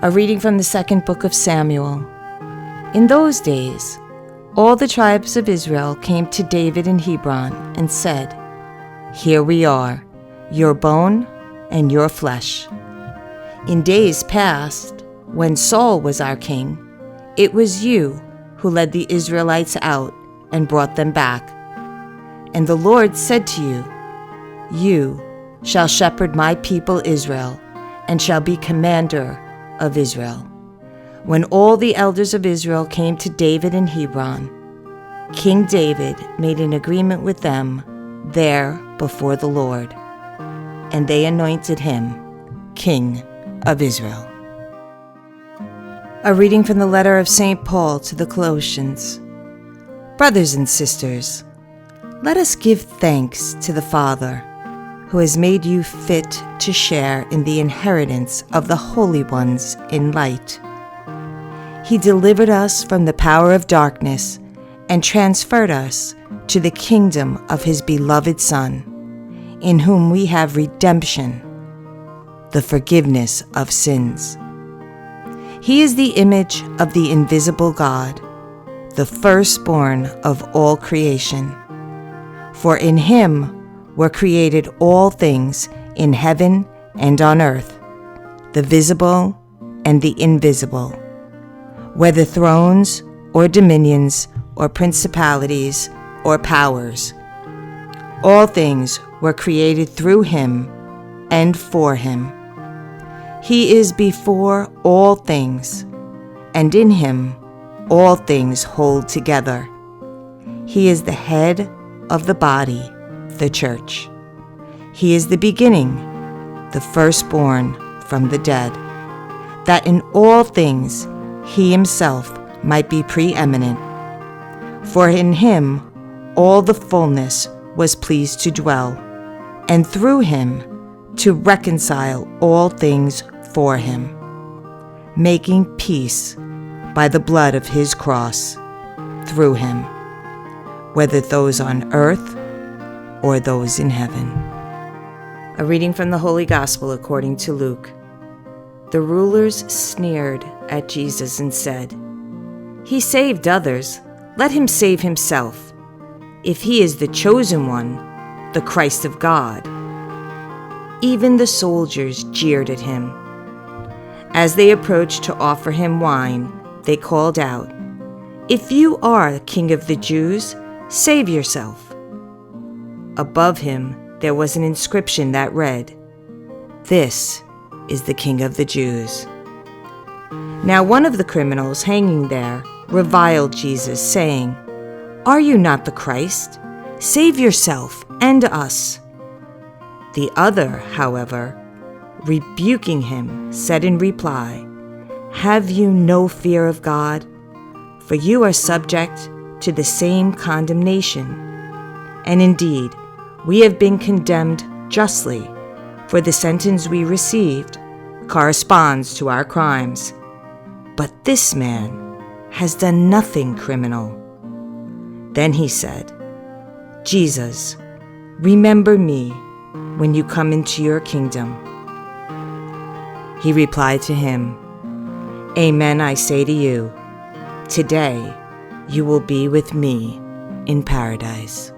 A reading from the second book of Samuel. In those days, all the tribes of Israel came to David in Hebron and said, "Here we are, your bone and your flesh. In days past, when Saul was our king, it was you who led the Israelites out and brought them back. And the Lord said to you, 'You shall shepherd my people Israel, and shall be commander of Israel.' When all the elders of Israel came to David in Hebron, King David made an agreement with them there before the Lord, and they anointed him King of Israel." A reading from the letter of St. Paul to the Colossians. Brothers and sisters, let us give thanks to the Father, who has made you fit to share in the inheritance of the holy ones in light. He delivered us from the power of darkness and transferred us to the kingdom of his beloved Son, in whom we have redemption, the forgiveness of sins. He is the image of the invisible God, the firstborn of all creation. For in him were created all things in heaven and on earth, the visible and the invisible, whether thrones or dominions or principalities or powers. All things were created through him and for him. He is before all things, and in him all things hold together. He is the head of the body, the church. He is the beginning, the firstborn from the dead, that in all things he himself might be preeminent. For in him all the fullness was pleased to dwell, and through him to reconcile all things for him, making peace by the blood of his cross, through him, whether those on earth or those in heaven. A reading from the Holy Gospel according to Luke. The rulers sneered at Jesus and said, "He saved others. Let him save himself, if he is the chosen one, the Christ of God." Even the soldiers jeered at him. As they approached to offer him wine, they called out, "If you are the King of the Jews, save yourself." Above him there was an inscription that read, "This is the King of the Jews." Now one of the criminals hanging there reviled Jesus, saying, "Are you not the Christ? Save yourself and us." The other, however, rebuking him, said in reply, "Have you no fear of God? For you are subject to the same condemnation. And indeed, we have been condemned justly, for the sentence we received corresponds to our crimes. But this man has done nothing criminal." Then he said, "Jesus, remember me when you come into your kingdom." He replied to him, "Amen, I say to you, today you will be with me in paradise."